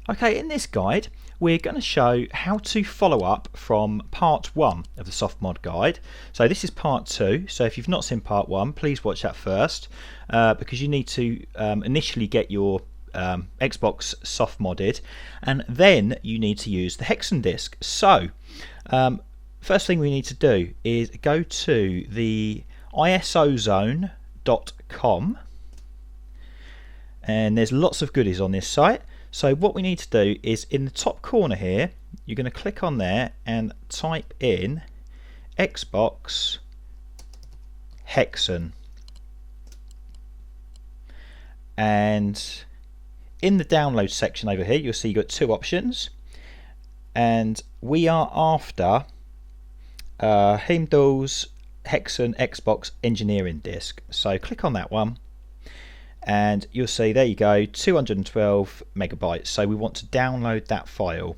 Okay, in this guide we're going to show how to follow up from part 1 of the Softmod guide. So this is part 2, so if you've not seen part 1 please watch that first, because you need to initially get your Xbox soft modded, and then you need to use the HeXEn disk. So first thing we need to do is go to the isozone.com, and there's lots of goodies on this site. So what we need to do is, in the top corner here, you're going to click on there and type in Xbox HeXEn, and in the download section over here you'll see you've got two options, and we are after Heimdall's HeXEn Xbox engineering disk. So click on that one and you'll see there you go, 212 megabytes. So we want to download that file.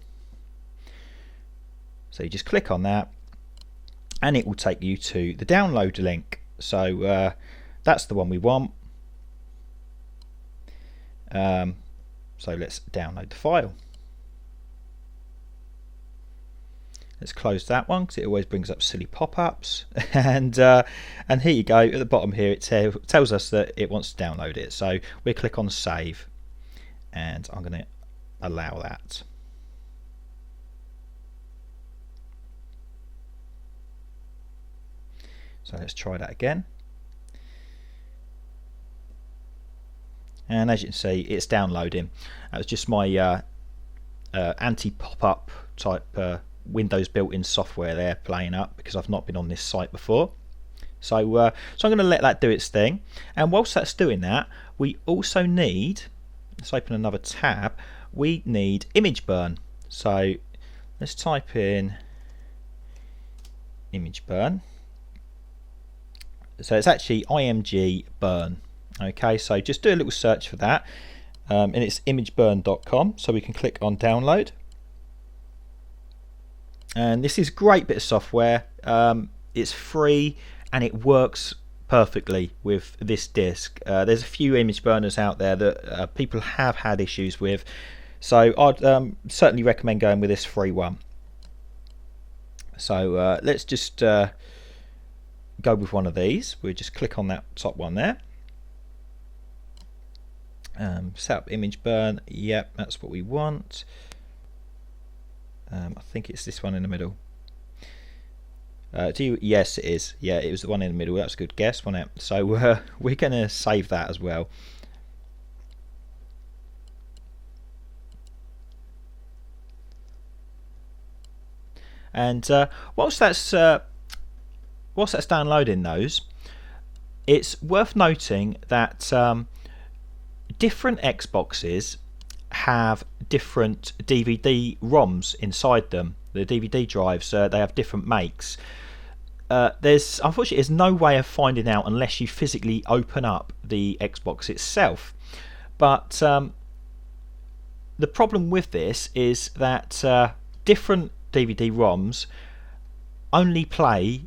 So you just click on that and it will take you to the download link. So that's the one we want. So let's download the file. Let's close that one because it always brings up silly pop-ups. And here you go, at the bottom here it tells us that it wants to download it. So we click on save and I'm going to allow that. So let's try that again. And as you can see, it's downloading. That was just my anti-pop-up type Windows built-in software there playing up, because I've not been on this site before. So I'm going to let that do its thing. And whilst that's doing that, we also need, let's open another tab, we need image burn. So let's type in image burn. So it's actually img burn. Okay, so just do a little search for that, and it's imageburn.com. So we can click on download. And this is a great bit of software. It's free and it works perfectly with this disk. There's a few image burners out there that people have had issues with, so I'd certainly recommend going with this free one. So let's just go with one of these. We'll just click on that top one there. Set up image burn. Yep, that's what we want. I think it's this one in the middle. Yes, it is. Yeah, it was the one in the middle. That's a good guess, wasn't it? So we're going to save that as well. And whilst that's downloading those, it's worth noting that different Xboxes have different DVD ROMs inside them. The DVD drives, they have different makes. Unfortunately there's no way of finding out unless you physically open up the Xbox itself. But the problem with this is that different DVD ROMs only play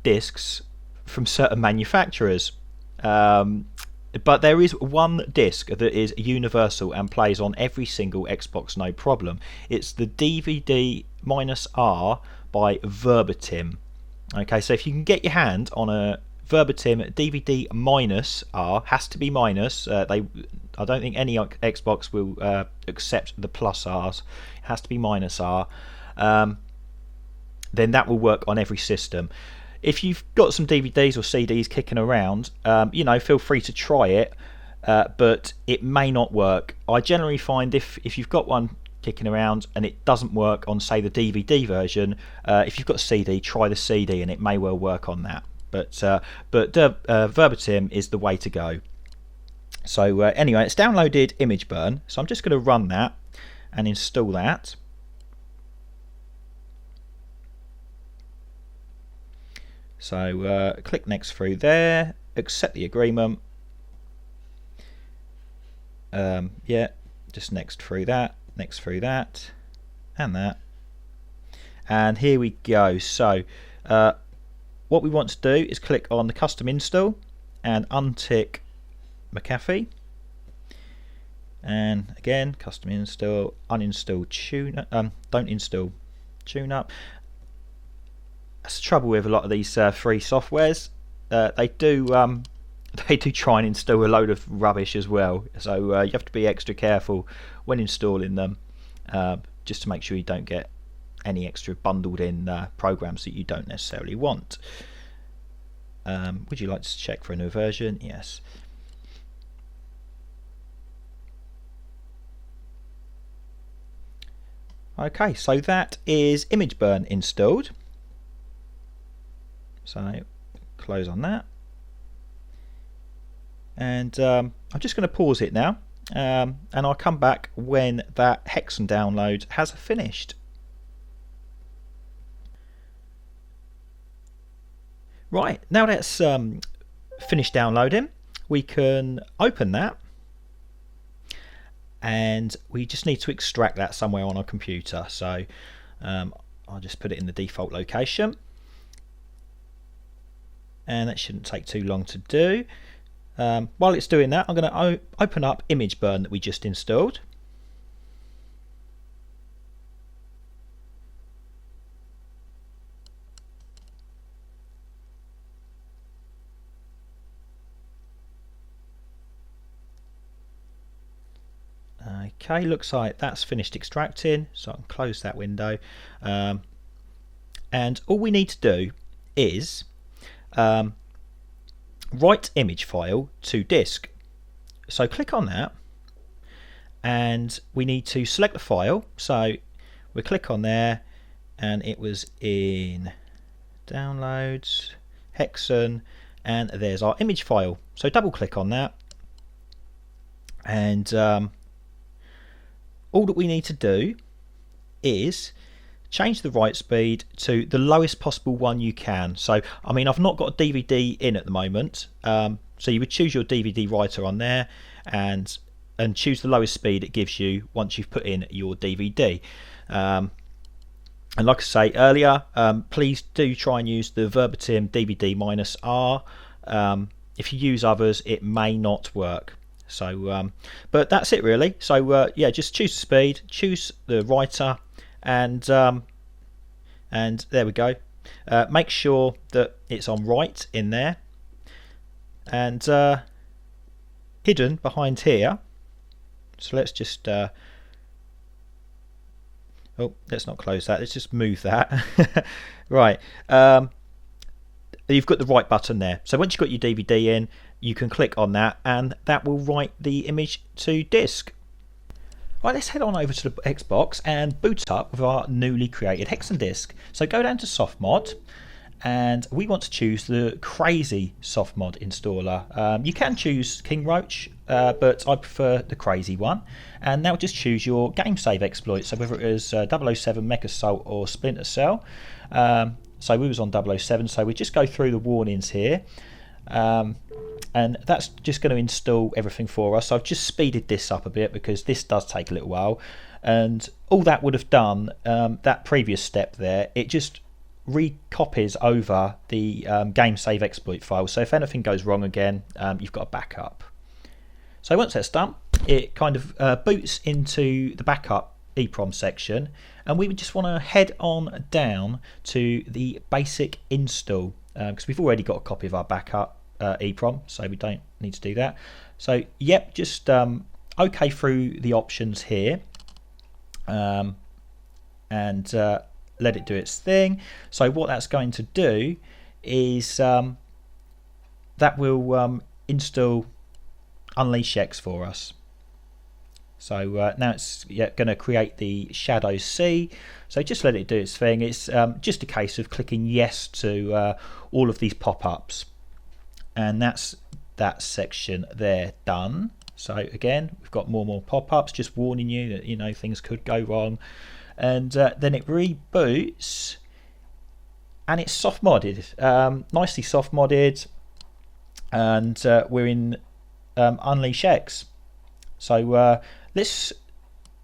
discs from certain manufacturers. But there is one disc that is universal and plays on every single Xbox, no problem. It's the DVD-R by Verbatim. Okay, so if you can get your hand on a Verbatim DVD-R, has to be minus. I don't think any Xbox will accept the plus R's. It has to be minus R. Then that will work on every system. If you've got some DVDs or CDs kicking around, feel free to try it, but it may not work. I generally find if you've got one kicking around and it doesn't work on, say, the DVD version, if you've got a CD, try the CD and it may well work on that. But Verbatim is the way to go. So anyway, it's downloaded image burn, so I'm just going to run that and install that. So click next through there, accept the agreement. Yeah, just next through that, and that. And here we go. So what we want to do is click on the custom install and untick McAfee. And again, custom install, uninstall tune, don't install tune up. That's the trouble with a lot of these free softwares. They do try and install a load of rubbish as well, so you have to be extra careful when installing them, just to make sure you don't get any extra bundled in programs that you don't necessarily want. Would you like to check for a new version? Yes. Okay, so that is ImageBurn installed. So close on that. And I'm just going to pause it now, and I'll come back when that HeXEn download has finished. Right, now that's finished downloading, we can open that, and we just need to extract that somewhere on our computer. So I'll just put it in the default location, and that shouldn't take too long to do. While it's doing that, I'm going to open up ImageBurn that we just installed. Okay, looks like that's finished extracting, so I can close that window. And all we need to do is write image file to disk. So click on that, and we need to select the file. So we click on there, and it was in downloads, HeXEn, and there's our image file. So double click on that, and all that we need to do is change the write speed to the lowest possible one you can. So I mean, I've not got a DVD in at the moment, so you would choose your DVD writer on there and choose the lowest speed it gives you once you've put in your DVD. And like I say earlier, please do try and use the verbatim DVD-R. If you use others, it may not work. So but that's it really. So yeah, just choose the speed, choose the writer, and there we go. Make sure that it's on write in there, and hidden behind here. So let's just oh, let's not close that, let's just move that. Right, you've got the write button there. So once you've got your DVD in, you can click on that, and that will write the image to disk. Right, let's head on over to the Xbox and boot up with our newly created HeXEn disk. So go down to Softmod, and we want to choose the crazy Softmod installer. You can choose King Roach, but I prefer the crazy one. And now just choose your game save exploit, so whether it is 007, Mech Assault or Splinter Cell. So we was on 007, so we just go through the warnings here. And that's just going to install everything for us. So I've just speeded this up a bit because this does take a little while, and all that would have done, that previous step there, it just recopies over the game save exploit file. So if anything goes wrong again, you've got a backup. So once that's done, it kind of boots into the backup EEPROM section, and we would just want to head on down to the basic install, because we've already got a copy of our backup EEPROM, so we don't need to do that. So yep, just OK through the options here, and let it do its thing. So what that's going to do is that will install UnleashX for us. So now it's going to create the Shadow C. So just let it do its thing. It's just a case of clicking yes to all of these pop-ups. And that's that section there done. So again, we've got more pop-ups, just warning you that, you know, things could go wrong. And then it reboots, and it's soft modded, nicely soft modded, and we're in UnleashX. So let's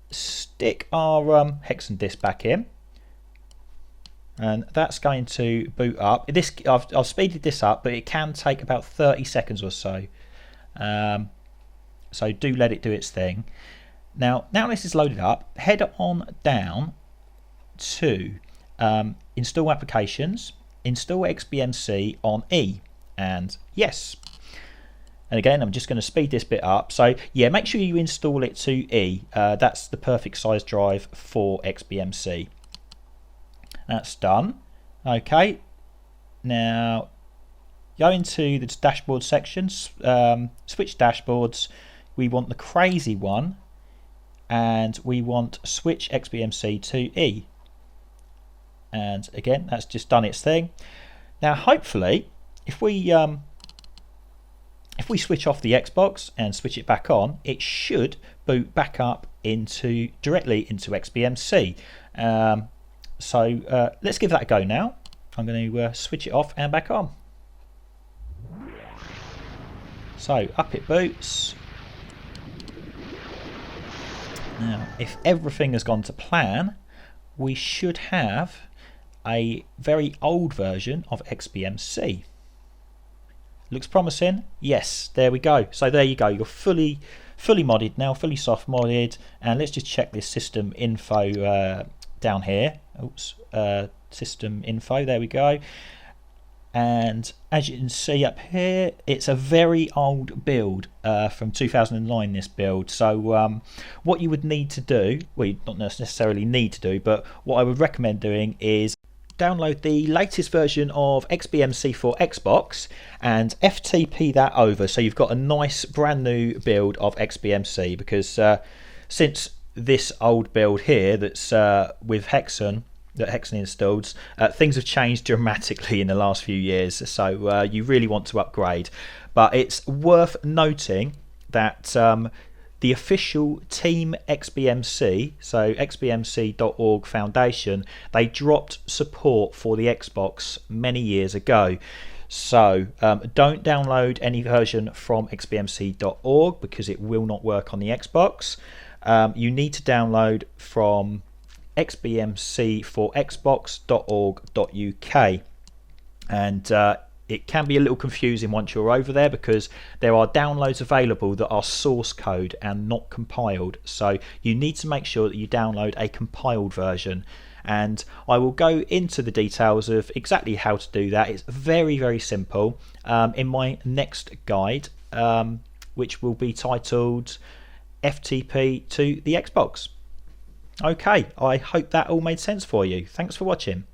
stick our HeXEn disk back in, and that's going to boot up. This I've speeded this up, but it can take about 30 seconds or so. so do let it do its thing. Now this is loaded up, head on down to install applications, install XBMC on E, and yes. And again, I'm just going to speed this bit up. So yeah, make sure you install it to E. That's the perfect size drive for XBMC. That's done. Okay. Now go into the dashboard section, switch dashboards. We want the crazy one, and we want switch XBMC to E. And again, that's just done its thing. Now hopefully, if we switch off the Xbox and switch it back on, it should boot back up directly into XBMC. So let's give that a go now. I'm going to switch it off and back on. So up it boots. Now, if everything has gone to plan, we should have a very old version of XBMC. Looks promising. Yes, there we go. So there you go. You're fully modded now, fully soft modded. And let's just check this system info down here. Oops, system info. There we go. And as you can see up here, it's a very old build from 2009. This build. So what you would need to do, well, you not necessarily need to do, but what I would recommend doing is download the latest version of XBMC for Xbox and FTP that over, so you've got a nice brand new build of XBMC, because since this old build here that's with HeXEn, that HeXEn installed, things have changed dramatically in the last few years, so you really want to upgrade. But it's worth noting that the official Team XBMC, so xbmc.org Foundation, they dropped support for the Xbox many years ago. So don't download any version from xbmc.org because it will not work on the Xbox. You need to download from xbmcforxbox.org.uk, and it can be a little confusing once you're over there, because there are downloads available that are source code and not compiled, so you need to make sure that you download a compiled version, and I will go into the details of exactly how to do that. It's very, very simple in my next guide, which will be titled FTP to the Xbox. Okay, I hope that all made sense for you. Thanks for watching.